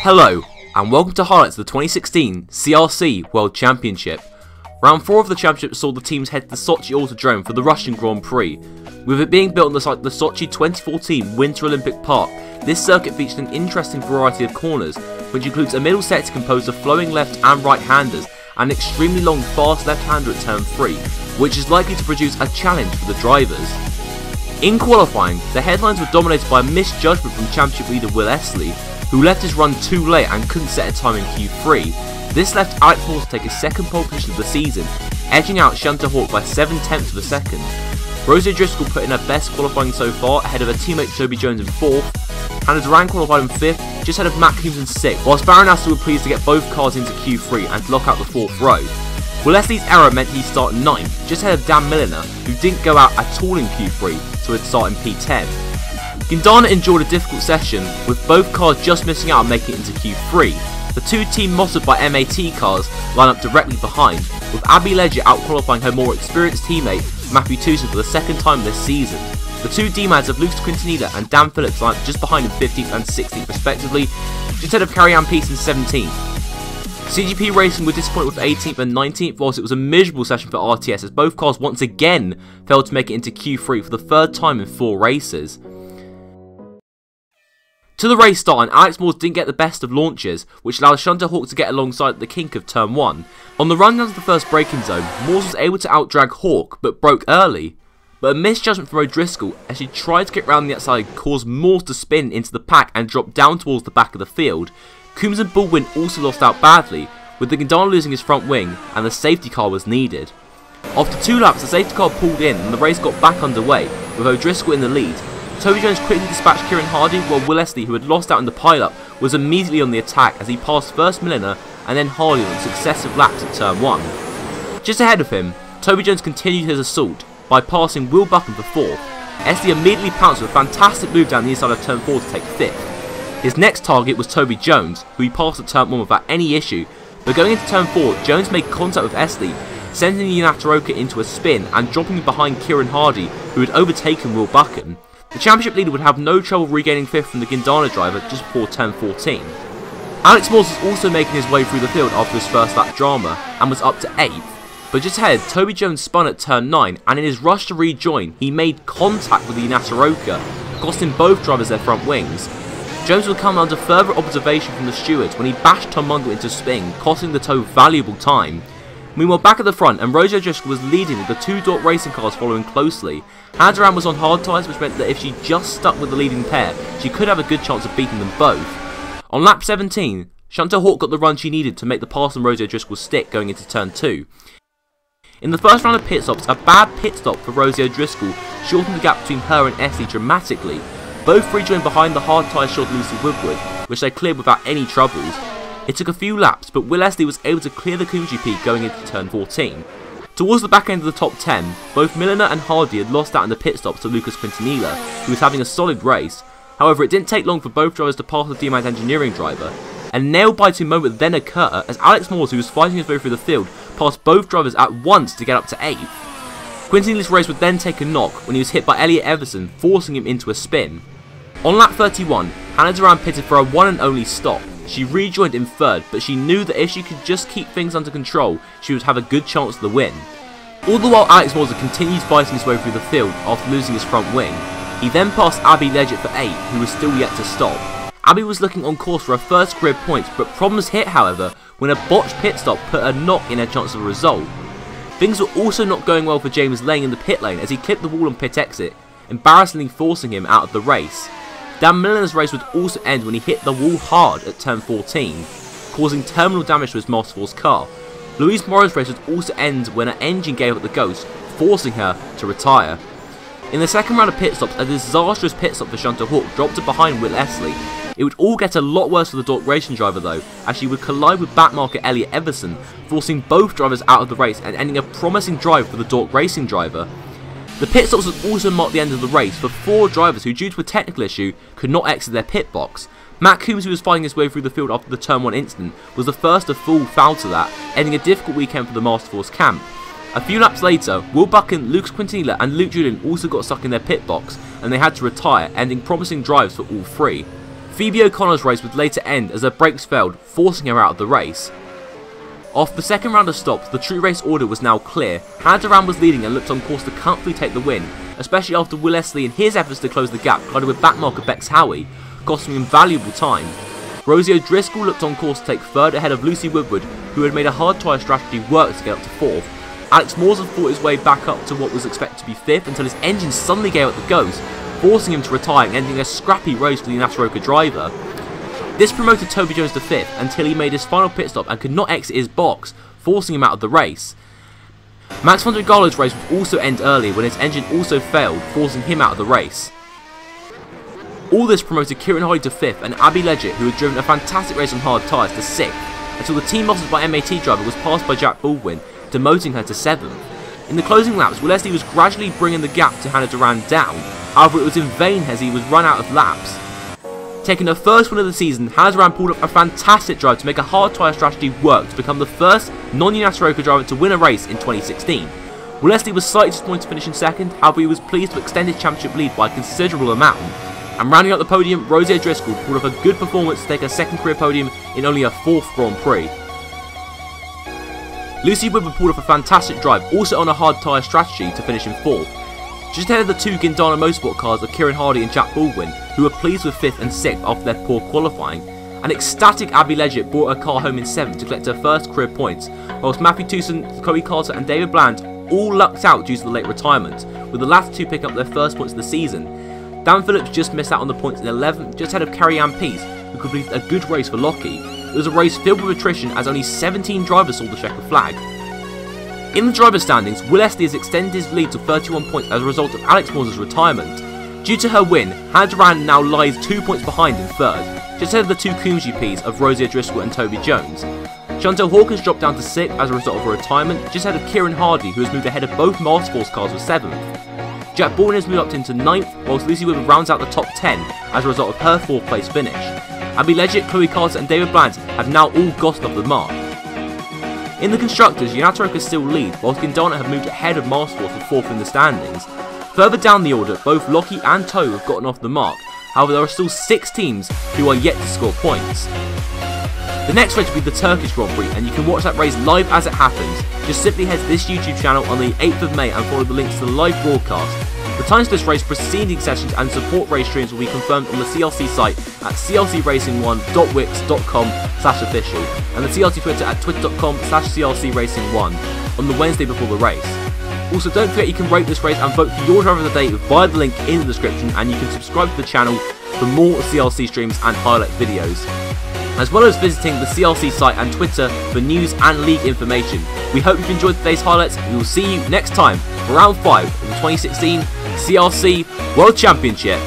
Hello, and welcome to highlights of the 2016 CRC World Championship. Round 4 of the championship saw the teams head to the Sochi Autodrome for the Russian Grand Prix. With it being built on the site of the Sochi 2014 Winter Olympic Park, this circuit featured an interesting variety of corners, which includes a middle sector composed of flowing left and right-handers, and an extremely long fast left-hander at turn 3, which is likely to produce a challenge for the drivers. In qualifying, the headlines were dominated by a misjudgment from championship leader Will Estley, who left his run too late and couldn't set a time in Q3. This left Alex Morse to take his second pole position of the season, edging out Shunter Hawk by 7/10 of a second. Rosie O'Driscoll put in her best qualifying so far, ahead of her teammate Toby Jones in 4th. Hannah Duran qualified in 5th, just ahead of Matt Coombs in 6th, whilst Barron Astor were pleased to get both cars into Q3 and lock out the 4th row. Will Leslie's error meant he started 9th, just ahead of Dan Milliner, who didn't go out at all in Q3, so he'd start in P10. Gindana enjoyed a difficult session, with both cars just missing out on making it into Q3. The two team mottoed by MAT cars line up directly behind, with Abby Ledger out-qualifying her more experienced teammate Matthew Tewson for the second time this season. The two D-Mads of Lucas Quintanilla and Dan Phillips line up just behind in 15th and 16th respectively, just ahead of Carrie Ann Peace in 17th. CGP Racing were disappointed with 18th and 19th, whilst it was a miserable session for RTS as both cars once again failed to make it into Q3 for the third time in 4 races. To the race start, and Alex Morse didn't get the best of launches, which allowed Shunter Hawk to get alongside the kink of turn 1. On the run down to the first braking zone, Morse was able to outdrag Hawk, but broke early. But a misjudgment from O'Driscoll, as she tried to get round the outside, caused Morse to spin into the pack and drop down towards the back of the field. Coombs and Baldwin also lost out badly, with the Gindana losing his front wing, and the safety car was needed. After 2 laps, the safety car pulled in and the race got back underway, with O'Driscoll in the lead. Toby Jones quickly dispatched Kieran Hardy, while Will Estley, who had lost out in the pile-up, was immediately on the attack as he passed first Milliner and then Hardy on successive laps at turn 1. Just ahead of him, Toby Jones continued his assault by passing Will Buchan for 4th. Estley immediately pounced with a fantastic move down the inside of turn 4 to take 5th. His next target was Toby Jones, who he passed at turn 1 without any issue, but going into turn 4, Jones made contact with Estley, sending the Yunatoroka into a spin and dropping behind Kieran Hardy, who had overtaken Will Buchan. The championship leader would have no trouble regaining 5th from the Gindana driver just before turn 14. Alex Morse was also making his way through the field after his first lap drama, and was up to 8th. But just ahead, Toby Jones spun at turn 9, and in his rush to rejoin, he made contact with the Yunatoroka, costing both drivers their front wings. Jones would come under further observation from the stewards when he bashed Tom Mungo into spin, costing the tow valuable time. Meanwhile, back at the front, and Rosie O'Driscoll was leading with the 2 Dork racing cars following closely. Hannah Duran was on hard tyres, which meant that if she just stuck with the leading pair, she could have a good chance of beating them both. On lap 17, Shunter Hawk got the run she needed to make the pass on Rosie O'Driscoll's stick going into turn 2. In the first round of pit stops, a bad pit stop for Rosie O'Driscoll shortened the gap between her and Estley dramatically. Both rejoined behind the hard tyre short Lucy Woodward, which they cleared without any troubles. It took a few laps, but Will Estley was able to clear the Coombs GP going into turn 14. Towards the back end of the top 10, both Milliner and Hardy had lost out in the pit stops to Lucas Quintanilla, who was having a solid race. However, it didn't take long for both drivers to pass the D-Mads engineering driver. A nail-biting moment then occurred as Alex Morse, who was fighting his way through the field, passed both drivers at once to get up to 8th. Quintanilla's race would then take a knock when he was hit by Elliot Everson, forcing him into a spin. On lap 31, Hannah Duran pitted for a one and only stop. She rejoined in 3rd, but she knew that if she could just keep things under control, she would have a good chance of the win. All the while, Alex Morse continued fighting his way through the field after losing his front wing. He then passed Abby Ledger for 8th, who was still yet to stop. Abby was looking on course for her first career points, but problems hit, however, when a botched pit stop put a knock in her chance of a result. Things were also not going well for James Lane in the pit lane as he clipped the wall on pit exit, embarrassingly forcing him out of the race. Dan Milliner's race would also end when he hit the wall hard at turn 14, causing terminal damage to his Masterforce car. Louise Morrow's race would also end when her engine gave up the ghost, forcing her to retire. In the second round of pit stops, a disastrous pit stop for Shunter Hawk dropped her behind Will Estley. It would all get a lot worse for the Dork racing driver though, as she would collide with backmarker Elliot Everson, forcing both drivers out of the race and ending a promising drive for the Dork racing driver. The pit stops would also mark the end of the race for 4 drivers who, due to a technical issue, could not exit their pit box. Matt Coombs, who was fighting his way through the field after the turn 1 incident, was the first to fall foul to that, ending a difficult weekend for the Masterforce camp. A few laps later, Will Buchan, Lucas Quintanilla and Luke Julian also got stuck in their pit box, and they had to retire, ending promising drives for all 3. Phoebe O'Connor's race would later end as her brakes failed, forcing her out of the race. After the second round of stops, the true race order was now clear. Hannah Durand was leading and looked on course to comfortably take the win, especially after Will Leslie in his efforts to close the gap collided with backmarker Bex Howie, costing him valuable time. Rosie O'Driscoll looked on course to take third ahead of Lucy Woodward, who had made a hard tyre strategy work to get up to fourth. Alex Mawson fought his way back up to what was expected to be fifth until his engine suddenly gave out the ghost, forcing him to retire and ending a scrappy race for the Nataroka driver. This promoted Toby Jones to fifth until he made his final pit stop and could not exit his box, forcing him out of the race. Max von der Garlow's race would also end early when his engine also failed, forcing him out of the race. All this promoted Kieran Hardy to fifth and Abby Leggett, who had driven a fantastic race on hard tyres, to sixth, until the team losses by MAT driver was passed by Jack Baldwin, demoting her to seventh. In the closing laps, Will Leslie was gradually bringing the gap to Hannah Durand down, however it was in vain as he was run out of laps. Taking her first win of the season, Hannah Durand pulled up a fantastic drive to make a hard tyre strategy work to become the first non-Nataroka driver to win a race in 2016. Will Leslie was slightly disappointed to finish in second, however he was pleased to extend his championship lead by a considerable amount. And rounding out the podium, Rosie O'Driscoll pulled off a good performance to take her second career podium in only her fourth Grand Prix. Lucy Woodward pulled off a fantastic drive, also on a hard tyre strategy, to finish in fourth. Just ahead of the two Guindana Motorsport cars of Kieran Hardy and Jack Baldwin, who were pleased with 5th and 6th after their poor qualifying. An ecstatic Abby Leggett brought her car home in 7th to collect her first career points, whilst Matthew Tucson, Chloe Carter and David Bland all lucked out due to the late retirement, with the latter two picking up their first points of the season. Dan Phillips just missed out on the points in 11th, just ahead of Carrie-Anne Peace, who completed a good race for Lockie. It was a race filled with attrition as only 17 drivers saw the checkered flag. In the driver standings, Will Leslie has extended his lead to 31 points as a result of Alex Moore's retirement. Due to her win, Hannah Durand now lies 2 points behind in third, just ahead of the two Coombs GPs of Rosie O'Driscoll and Toby Jones. Chantel Hawkins dropped down to 6th as a result of her retirement, just ahead of Kieran Hardy, who has moved ahead of both Masterforce cars with 7th. Jack Baldwin has moved up into 9th, whilst Lucy Woodward rounds out the top 10 as a result of her 4th place finish. Abby Leggett, Chloe Carter and David Bland have now all gotten off the mark. In the Constructors, Nataroka still lead, whilst Guindana have moved ahead of Masterforce for 4th in the standings. Further down the order, both Lockie and Toe have gotten off the mark, however there are still 6 teams who are yet to score points. The next race will be the Turkish Grand Prix, and you can watch that race live as it happens. Just simply head to this YouTube channel on the 8th of May and follow the links to the live broadcast. The times for this race, preceding sessions and support race streams will be confirmed on the CRC site at crcracing1.wix.com/official and the CRC Twitter at twitter.com/crcracing1 on the Wednesday before the race. Also, don't forget you can rate this race and vote for your driver of the day via the link in the description, and you can subscribe to the channel for more CRC streams and highlight videos, as well as visiting the CRC site and Twitter for news and league information. We hope you've enjoyed today's highlights, and we will see you next time for round 5 of the 2016 CRC World Championship.